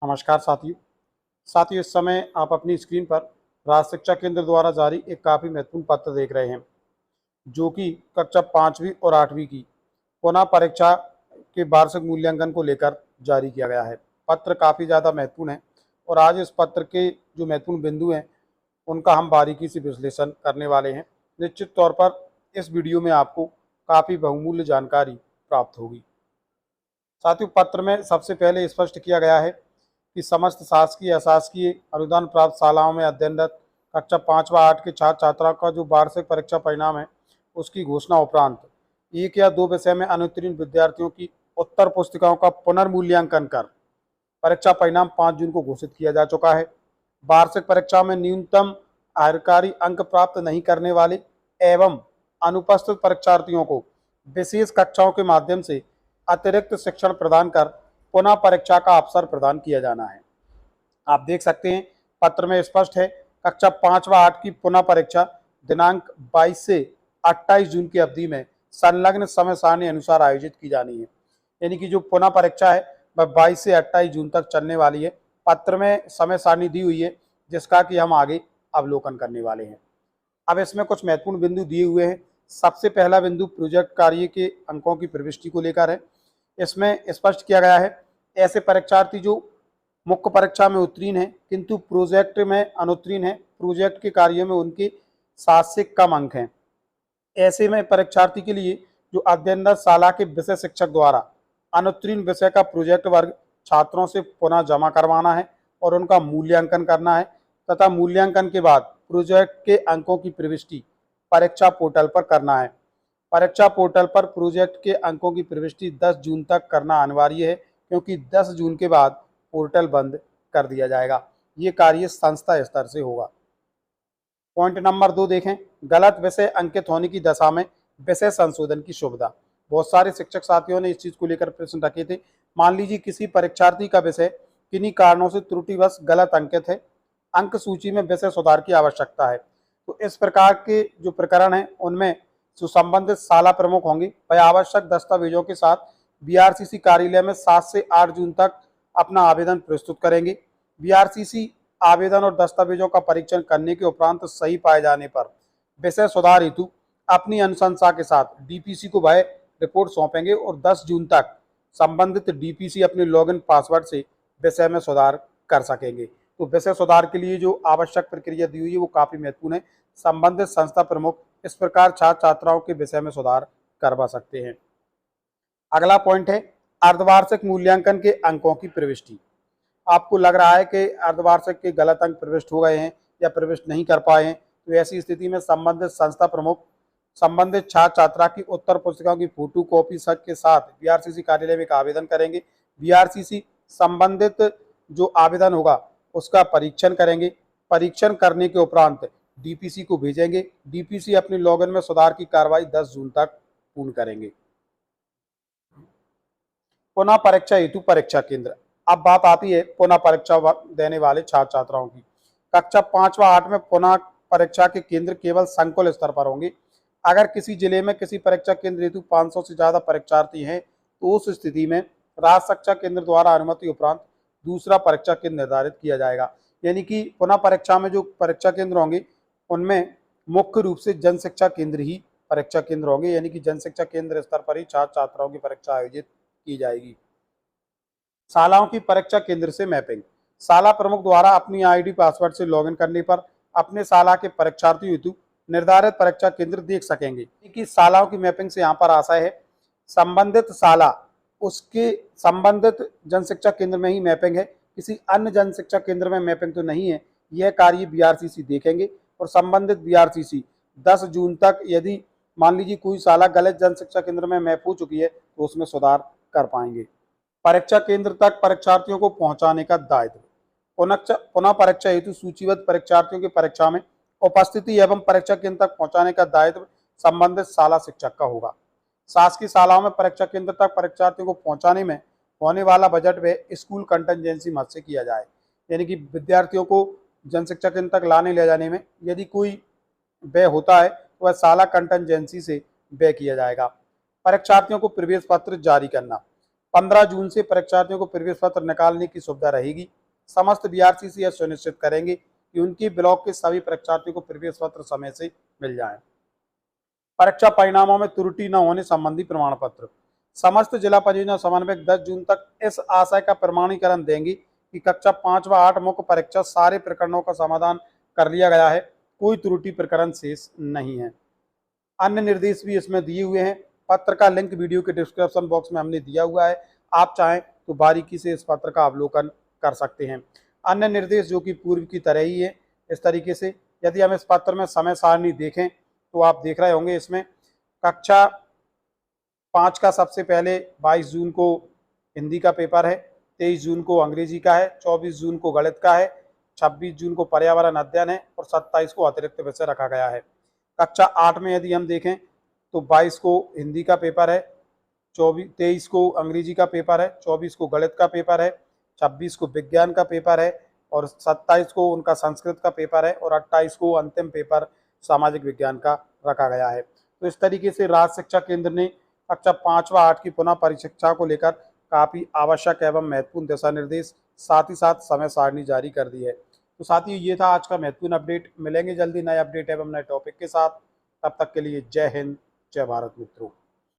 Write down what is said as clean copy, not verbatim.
नमस्कार साथियों, इस समय आप अपनी स्क्रीन पर राज्य शिक्षा केंद्र द्वारा जारी एक काफ़ी महत्वपूर्ण पत्र देख रहे हैं, जो कि कक्षा 5वीं और 8वीं की पुनः परीक्षा के वार्षिक मूल्यांकन को लेकर जारी किया गया है। पत्र काफ़ी ज़्यादा महत्वपूर्ण है और आज इस पत्र के जो महत्वपूर्ण बिंदु हैं, उनका हम बारीकी से विश्लेषण करने वाले हैं। निश्चित तौर पर इस वीडियो में आपको काफ़ी बहुमूल्य जानकारी प्राप्त होगी। साथियों, पत्र में सबसे पहले स्पष्ट किया गया है कि समस्त शासकीय अशासकीय अनुदान प्राप्त शालाओं में अध्ययनरत कक्षा 5 व 8 के छात्र छात्राओं का जो वार्षिक परीक्षा परिणाम है, उसकी घोषणा उपरांत एक या दो विषय में अनुत्तीर्ण विद्यार्थियों की उत्तर पुस्तिकाओं का पुनर्मूल्यांकन कर परीक्षा परिणाम 5 जून को घोषित किया जा चुका है। वार्षिक परीक्षा में न्यूनतम आयकारी अंक प्राप्त नहीं करने वाले एवं अनुपस्थित परीक्षार्थियों को विशेष कक्षाओं के माध्यम से अतिरिक्त शिक्षण प्रदान कर पुनः परीक्षा का अवसर प्रदान किया जाना है। आप देख सकते हैं, पत्र में स्पष्ट है, कक्षा 5 व 8 की पुनः परीक्षा दिनांक 22 से 28 जून की अवधि में संलग्न समय सारणी अनुसार आयोजित की जानी है। यानी कि जो पुनः परीक्षा है वह 22 से 28 जून तक चलने वाली है। पत्र में समय सारणी दी हुई है, जिसका कि हम आगे अवलोकन करने वाले हैं। अब इसमें कुछ महत्वपूर्ण बिंदु दिए हुए हैं। सबसे पहला बिंदु प्रोजेक्ट कार्य के अंकों की प्रविष्टि को लेकर है। इसमें स्पष्ट किया गया है, ऐसे परीक्षार्थी जो मुख्य परीक्षा में उत्तीर्ण हैं किंतु प्रोजेक्ट में अनुत्तीर्ण हैं, प्रोजेक्ट के कार्य में उनके 7 से कम अंक हैं, ऐसे में परीक्षार्थी के लिए जो अध्ययनरत शाला के विषय शिक्षक द्वारा अनुत्तीर्ण विषय का प्रोजेक्ट वर्ग छात्रों से पुनः जमा करवाना है और उनका मूल्यांकन करना है तथा मूल्यांकन के बाद प्रोजेक्ट के अंकों की प्रविष्टि परीक्षा पोर्टल पर करना है। परीक्षा पोर्टल पर प्रोजेक्ट के अंकों की प्रविष्टि 10 जून तक करना अनिवार्य है, क्योंकि 10 जून के बाद पोर्टल बंद कर दिया जाएगा। ये कार्य संस्था स्तर से होगा। पॉइंट नंबर 2 देखें, गलत विषय अंकित होने की दशा में विषय संशोधन की सुविधा। बहुत सारे शिक्षक साथियों ने इस चीज को लेकर प्रश्न रखे थे। मान लीजिए किसी परीक्षार्थी का विषय किन्हीं कारणों से त्रुटिवश गलत अंकित है, अंक सूची में विषय सुधार की आवश्यकता है, तो इस प्रकार के जो प्रकरण है उनमें जो संबंधित शाला प्रमुख होंगे वह आवश्यक दस्तावेजों के साथ बीआरसीसी कार्यालय में 7 से 8 जून तक अपना आवेदन प्रस्तुत करेंगे। बीआरसीसी आवेदन और दस्तावेजों का परीक्षण करने के उपरांत सही पाए जाने पर विषय सुधार हेतु अपनी अनुशंसा के साथ डीपीसी को वह रिपोर्ट सौंपेंगे और 10 जून तक संबंधित डीपीसी अपने लॉगिन पासवर्ड से विषय में सुधार कर सकेंगे। तो विषय सुधार के लिए जो आवश्यक प्रक्रिया दी हुई है वो काफी महत्वपूर्ण है। संबंधित संस्था प्रमुख इस प्रकार छात्र छात्राओं के विषय में सुधार करवा सकते हैं। अगला पॉइंट है अर्धवार्षिक मूल्यांकन के अंकों की प्रविष्टि। आपको लग रहा है कि अर्धवार्षिक के गलत अंक प्रविष्ट हो गए हैं या प्रविष्ट नहीं कर पाए हैं, तो ऐसी स्थिति में संबंधित संस्था प्रमुख संबंधित छात्र छात्रा की उत्तर पुस्तिकाओं की फोटो कॉपी के साथ बीआरसीसी कार्यालय में एक आवेदन करेंगे। बीआरसीसी संबंधित जो आवेदन होगा उसका परीक्षण करेंगे। परीक्षण करने के उपरांत डीपीसी को भेजेंगे। डीपीसी अपने लॉगिन में सुधार की कार्रवाई 10 जून तक पूर्ण करेंगे। पुनः परीक्षा हेतु परीक्षा केंद्र। अब बात आती है पुनः परीक्षा देने वाले छात्र छात्राओं की। कक्षा 5 व 8 में पुनः परीक्षा के केंद्र केवल संकुल स्तर पर होंगे। अगर किसी जिले में किसी परीक्षा केंद्र हेतु 500 से ज्यादा परीक्षार्थी हैं, तो उस स्थिति में राज्य शिक्षा केंद्र द्वारा अनुमति उपरांत दूसरा परीक्षा केंद्र निर्धारित किया जाएगा। यानी कि पुनः परीक्षा में जो परीक्षा केंद्र होंगे उनमें मुख्य रूप से जन शिक्षा केंद्र ही परीक्षा केंद्र होंगे। यानी कि जन शिक्षा केंद्र स्तर पर ही छात्र छात्राओं की परीक्षा आयोजित की जाएगी। शालाओं की परीक्षा केंद्र से मैपिंग। शाला प्रमुख द्वारा अपनी आईडी पासवर्ड से लॉगिन करने पर अपने शाला के परीक्षार्थियों हेतु निर्धारित परीक्षा केंद्र देख सकेंगे। कि शालाओं की मैपिंग से यहाँ पर आशय है संबंधित शाला उसके संबंधित जन शिक्षा केंद्र में ही मैपिंग है, किसी अन्य जन शिक्षा केंद्र में मैपिंग तो नहीं है। यह कार्य बीआरसीसी देखेंगे और संबंधित बीआरसीसी 10 जून तक यदि मान लीजिए कोई शाला गलत जन शिक्षा केंद्र में मैप हो चुकी है तो उसमें सुधार कर पाएंगे। परीक्षा केंद्र तक परीक्षार्थियों को पहुंचाने का दायित्व। पुनः परीक्षा हेतु सूचीबद्ध परीक्षार्थियों की परीक्षा में उपस्थिति एवं परीक्षा केंद्र तक पहुंचाने का दायित्व संबंधित शाला शिक्षक का होगा। शासकीय शालाओं में परीक्षा केंद्र तक परीक्षार्थियों को पहुंचाने में होने वाला बजट व्यय स्कूल कंटिजेंसी मद से किया जाए। यानी कि विद्यार्थियों को जन शिक्षा केंद्र तक लाने ले जाने में यदि कोई व्यय होता है तो वह शाला कंटिजेंसी से व्यय किया जाएगा। परीक्षार्थियों को प्रवेश पत्र जारी करना। 15 जून से परीक्षार्थियों को प्रवेश पत्र निकालने की सुविधा रहेगी। समस्त बीआरसीसी यह सुनिश्चित करेंगे कि उनकी ब्लॉक के सभी परीक्षार्थियों को प्रवेश पत्र समय से मिल जाए। परीक्षा परिणामों में त्रुटि न होने संबंधी प्रमाण पत्र। समस्त जिला परियोजना समन्वयक 10 जून तक इस आशय का प्रमाणीकरण देंगे कि कक्षा 5 व 8 मुख्य परीक्षा सारे प्रकरणों का समाधान कर लिया गया है, कोई त्रुटि प्रकरण शेष नहीं है। अन्य निर्देश भी इसमें दिए हुए हैं। पत्र का लिंक वीडियो के डिस्क्रिप्शन बॉक्स में हमने दिया हुआ है, आप चाहें तो बारीकी से इस पत्र का अवलोकन कर सकते हैं। अन्य निर्देश जो कि पूर्व की तरह ही है, इस तरीके से यदि हम इस पत्र में समय सारणी देखें तो आप देख रहे होंगे इसमें कक्षा 5 का सबसे पहले 22 जून को हिंदी का पेपर है, 23 जून को अंग्रेजी का है, 24 जून को गणित का है, 26 जून को पर्यावरण अध्ययन है और 27 को अतिरिक्त विषय रखा गया है। कक्षा 8 में यदि हम देखें तो 22 को हिंदी का पेपर है, 23 को अंग्रेजी का पेपर है, 24 को गणित का पेपर है, 26 को विज्ञान का पेपर है और 27 को उनका संस्कृत का पेपर है और 28 को अंतिम पेपर सामाजिक विज्ञान का रखा गया है। तो इस तरीके से राज्य शिक्षा केंद्र ने कक्षा 5 व 8 की पुनः परीक्षा को लेकर काफ़ी आवश्यक एवं महत्वपूर्ण दिशा निर्देश साथ ही साथ समय सारणी जारी कर दी है। तो साथियों, ये था आज का महत्वपूर्ण अपडेट। मिलेंगे जल्दी नए अपडेट एवं नए टॉपिक के साथ। तब तक के लिए जय हिंद, जय भारत मित्रों।